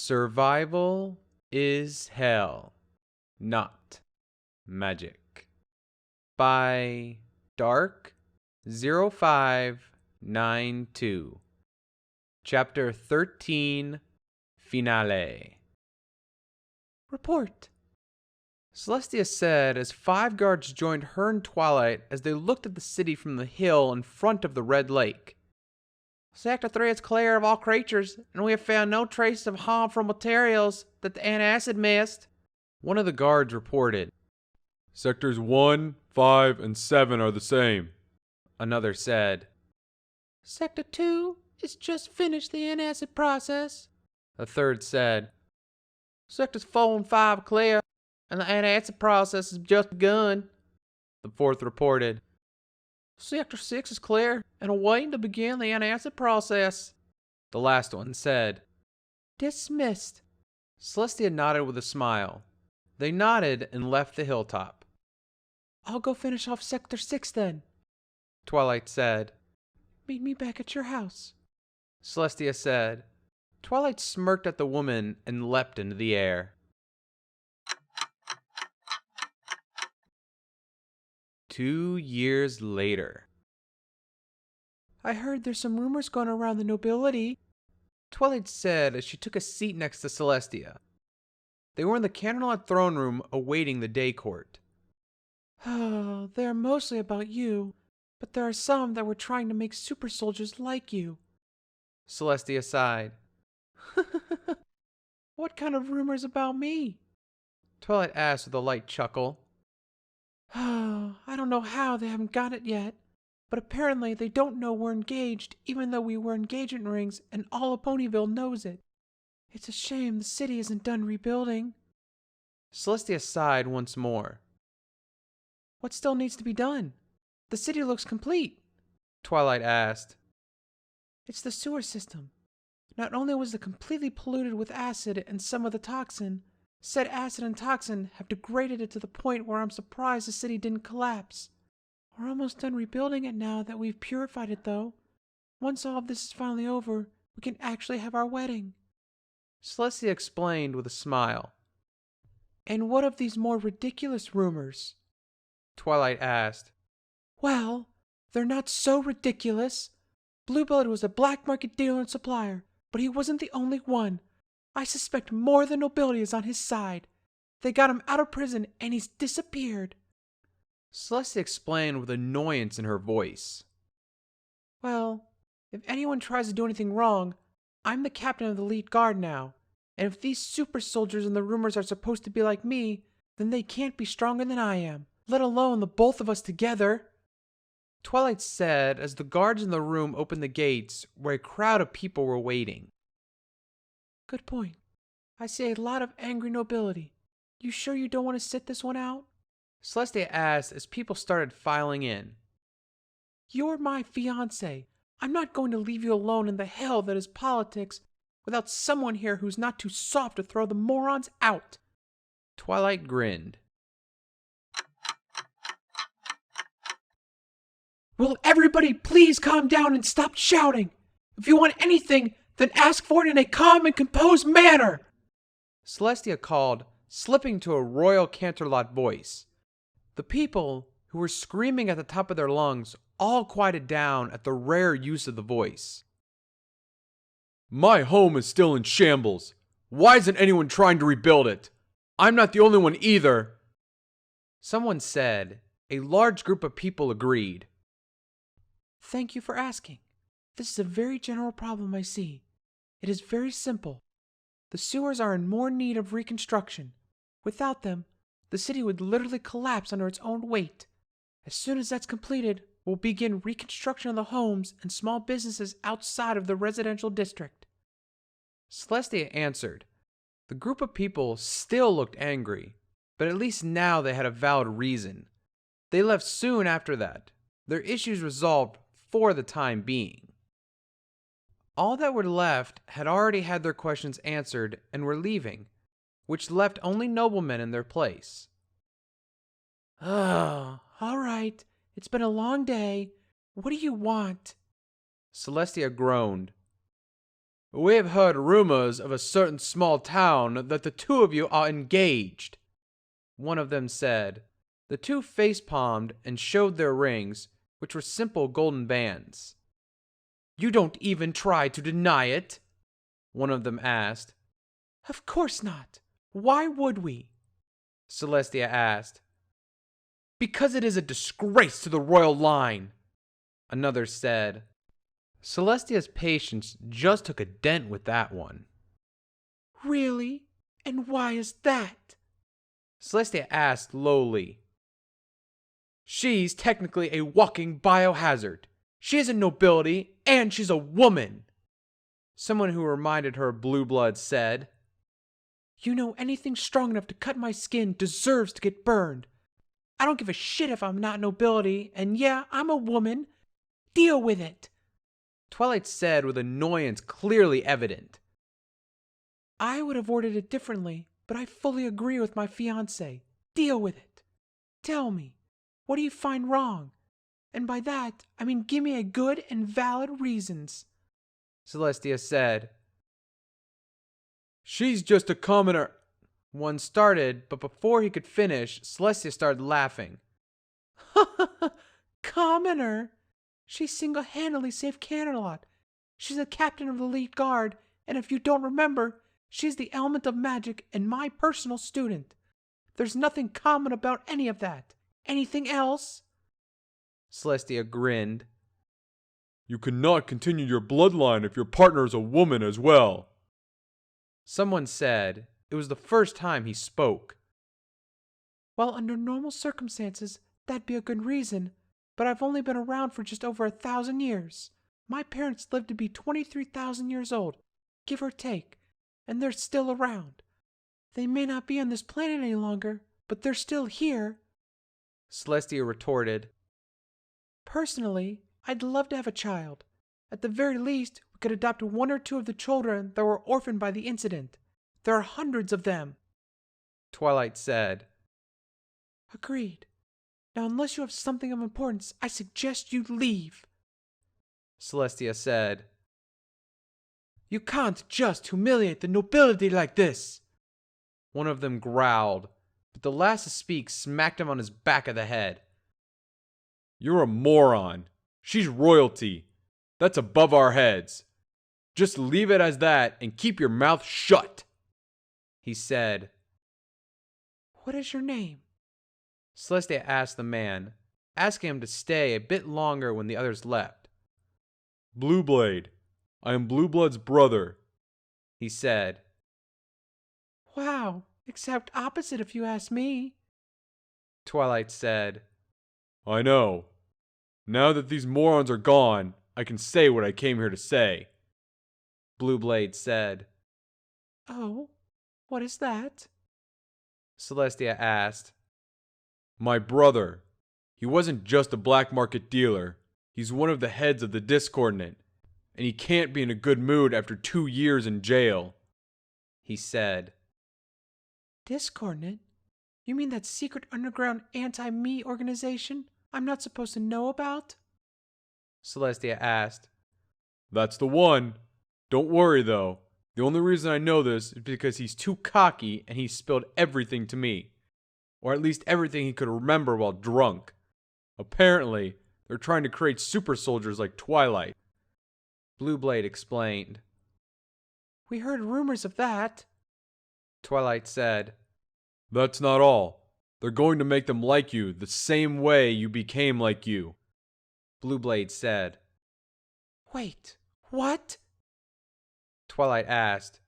Survival is hell, not magic. By Dark 0592. Chapter 13, Finale. Report, Celestia said as 5 guards joined her and Twilight as they looked at the city from the hill in front of the Red Lake. Sector 3 is clear of all creatures, and we have found no traces of harmful materials that the antacid missed, one of the guards reported. Sectors 1, 5, and 7 are the same, Another said. Sector 2 is just finished the antacid process, a third said. Sectors 4 and 5 are clear, and the antacid process has just begun, the fourth reported. Sector 6 is clear and awaiting to begin the antacid process, the last one said. Dismissed. Celestia nodded with a smile. They nodded and left the hilltop. I'll go finish off Sector 6 then, Twilight said. Meet me back at your house, Celestia said. Twilight smirked at the woman and leapt into the air. 2 years later. I heard there's some rumors going around the Nobility, Twilight said as she took a seat next to Celestia. They were in the candlelit throne room awaiting the day court. Oh, they're mostly about you, but there are some that were trying to make super soldiers like you, Celestia sighed. What kind of rumors about me? Twilight asked with a light chuckle. Oh, I don't know how they haven't got it yet, but apparently they don't know we're engaged even though we wear engagement rings and all of Ponyville knows it. It's a shame the city isn't done rebuilding. Celestia sighed once more. What still needs to be done? The city looks complete, Twilight asked. It's the sewer system. Not only was it completely polluted with acid and some of the toxin, said acid and toxin have degraded it to the point where I'm surprised the city didn't collapse. We're almost done rebuilding it now that we've purified it, though. Once all of this is finally over, we can actually have our wedding, Celestia explained with a smile. And what of these more ridiculous rumors? Twilight asked. Well, they're not so ridiculous. Bluebird was a black market dealer and supplier, but he wasn't the only one. I suspect more than Nobility is on his side. They got him out of prison and he's disappeared, Celestia explained with annoyance in her voice. Well, if anyone tries to do anything wrong, I'm the captain of the lead guard now, and if these super soldiers in the rumors are supposed to be like me, then they can't be stronger than I am, let alone the both of us together, Twilight said as the guards in the room opened the gates where a crowd of people were waiting. Good point. I see a lot of angry nobility. You sure you don't want to sit this one out? Celestia asked as people started filing in. You're my fiancé. I'm not going to leave you alone in the hell that is politics without someone here who's not too soft to throw the morons out. Twilight grinned. Will everybody please calm down and stop shouting? If you want anything, then ask for it in a calm and composed manner, Celestia called, slipping to a royal Canterlot voice. The people, who were screaming at the top of their lungs, all quieted down at the rare use of the voice. My home is still in shambles. Why isn't anyone trying to rebuild it? I'm not the only one either, someone said. A large group of people agreed. Thank you for asking. This is a very general problem I see. It is very simple. The sewers are in more need of reconstruction. Without them, the city would literally collapse under its own weight. As soon as that's completed, we'll begin reconstruction of the homes and small businesses outside of the residential district. Celestia answered. The group of people still looked angry, but at least now they had a valid reason. They left soon after that, their issues resolved for the time being. All that were left had already had their questions answered and were leaving, which left only noblemen in their place. Oh, all right. It's been a long day. What do you want? Celestia groaned. We have heard rumors of a certain small town that the two of you are engaged, one of them said. The two face-palmed and showed their rings, which were simple golden bands. You don't even try to deny it? One of them asked. Of course not. Why would we? Celestia asked. Because it is a disgrace to the royal line, another said. Celestia's patience just took a dent with that one. Really? And why is that? Celestia asked lowly. She's technically a walking biohazard. She isn't nobility, and she's a woman. Someone who reminded her of blue blood said, You know, anything strong enough to cut my skin deserves to get burned. I don't give a shit if I'm not nobility, and yeah, I'm a woman. Deal with it. Twilight said with annoyance clearly evident. I would have ordered it differently, but I fully agree with my fiancé. Deal with it. Tell me, what do you find wrong? And by that, I mean give me a good and valid reasons. Celestia said. She's just a commoner. One started, but before he could finish, Celestia started laughing. Commoner? She single-handedly saved Canterlot. She's a captain of the elite guard, and if you don't remember, she's the element of magic and my personal student. There's nothing common about any of that. Anything else? Celestia grinned. You cannot continue your bloodline if your partner is a woman as well. Someone said. It was the first time he spoke. Well, under normal circumstances, that'd be a good reason, but I've only been around for just over 1,000 years. My parents lived to be 23,000 years old, give or take, and they're still around. They may not be on this planet any longer, but they're still here. Celestia retorted. Personally, I'd love to have a child. At the very least, we could adopt one or two of the children that were orphaned by the incident. There are hundreds of them, Twilight said. Agreed. Now, unless you have something of importance, I suggest you leave, Celestia said. You can't just humiliate the nobility like this, one of them growled, but the last to speak smacked him on his back of the head. You're a moron. She's royalty. That's above our heads. Just leave it as that and keep your mouth shut, he said. What is your name? Celestia asked the man, asking him to stay a bit longer when the others left. Blueblade. I am Blueblood's brother, he said. Wow, exact opposite if you ask me, Twilight said. I know. Now that these morons are gone, I can say what I came here to say, Blueblade said. Oh, what is that? Celestia asked. My brother. He wasn't just a black market dealer. He's one of the heads of the Discordant, and he can't be in a good mood after 2 years in jail, he said. Discordant? You mean that secret underground anti-me organization I'm not supposed to know about? Celestia asked. That's the one. Don't worry though. The only reason I know this is because he's too cocky and he spilled everything to me. Or at least everything he could remember while drunk. Apparently, they're trying to create super soldiers like Twilight, Blueblade explained. We heard rumors of that, Twilight said. That's not all. They're going to make them like you the same way you became like you, Blueblade said. Wait, what? Twilight asked.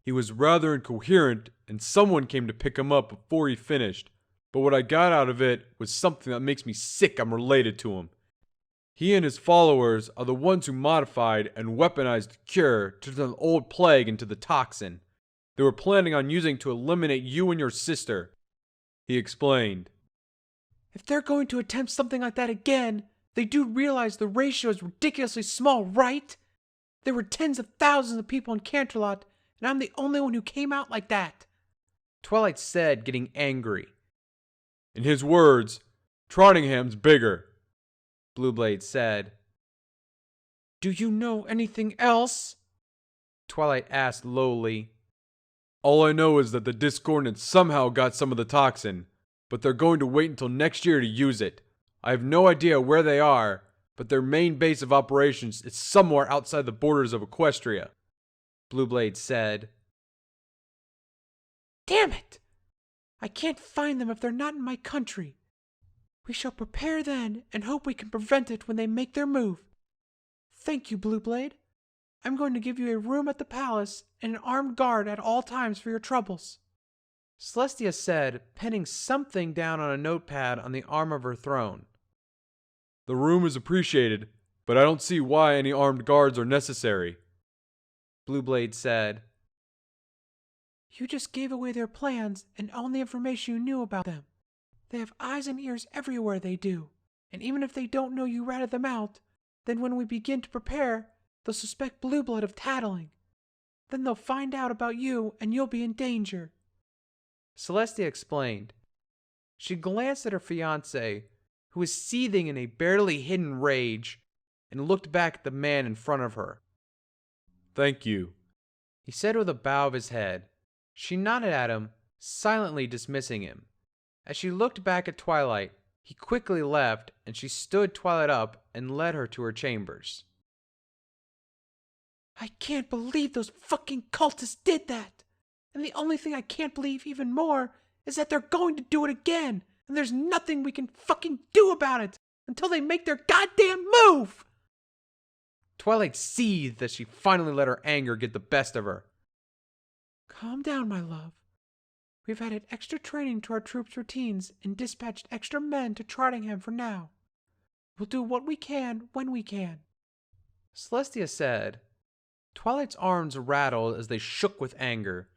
He was rather incoherent, and someone came to pick him up before he finished, but what I got out of it was something that makes me sick I'm related to him. He and his followers are the ones who modified and weaponized the cure to turn the old plague into the toxin they were planning on using to eliminate you and your sister, he explained. If they're going to attempt something like that again, they do realize the ratio is ridiculously small, right? There were tens of thousands of people in Canterlot, and I'm the only one who came out like that, Twilight said, getting angry. In his words, Trottingham's bigger, Blueblade said. Do you know anything else? Twilight asked lowly. All I know is that the discordants somehow got some of the toxin, but they're going to wait until next year to use it. I have no idea where they are, but their main base of operations is somewhere outside the borders of Equestria, Blueblade said. Damn it! I can't find them if they're not in my country. We shall prepare then and hope we can prevent it when they make their move. Thank you, Blueblade. I'm going to give you a room at the palace and an armed guard at all times for your troubles, Celestia said, penning something down on a notepad on the arm of her throne. The room is appreciated, but I don't see why any armed guards are necessary, Blueblade said. You just gave away their plans and all the information you knew about them. They have eyes and ears everywhere they do, and even if they don't know you ratted them out, then when we begin to prepare, they'll suspect Blueblood of tattling. Then they'll find out about you and you'll be in danger, Celestia explained. She glanced at her fiancé, who was seething in a barely hidden rage, and looked back at the man in front of her. Thank you, he said with a bow of his head. She nodded at him, silently dismissing him. As she looked back at Twilight, he quickly left, and she stood Twilight up and led her to her chambers. I can't believe those fucking cultists did that! And the only thing I can't believe even more is that they're going to do it again, and there's nothing we can fucking do about it until they make their goddamn move! Twilight seethed as she finally let her anger get the best of her. Calm down, my love. We've added extra training to our troops' routines and dispatched extra men to Trottingham for now. We'll do what we can when we can, Celestia said. Twilight's arms rattled as they shook with anger.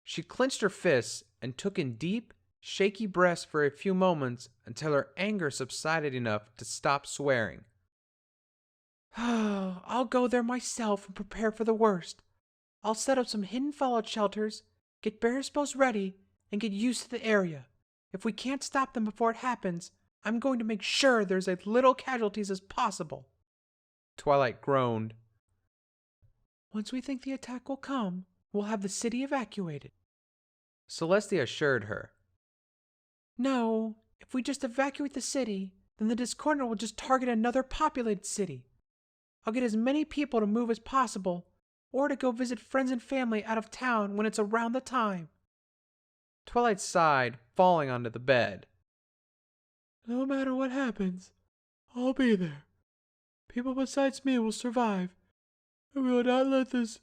She clenched her fists and took in deep, shaky breaths for a few moments until her anger subsided enough to stop swearing. I'll go there myself and prepare for the worst. I'll set up some hidden fallout shelters, get bear spells ready, and get used to the area. If we can't stop them before it happens, I'm going to make sure there's as little casualties as possible. Twilight groaned. Once we think the attack will come, we'll have the city evacuated, Celestia assured her. No, if we just evacuate the city, then the Discordant will just target another populated city. I'll get as many people to move as possible, or to go visit friends and family out of town when it's around the time. Twilight sighed, falling onto the bed. No matter what happens, I'll be there. People besides me will survive, and we will not let this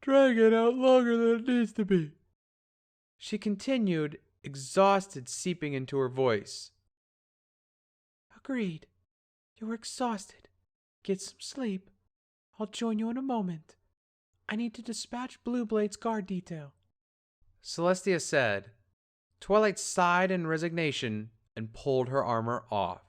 drag it out longer than it needs to be, she continued, exhausted seeping into her voice. Agreed. You're exhausted. Get some sleep. I'll join you in a moment. I need to dispatch Blueblade's guard detail, Celestia said. Twilight sighed in resignation and pulled her armor off.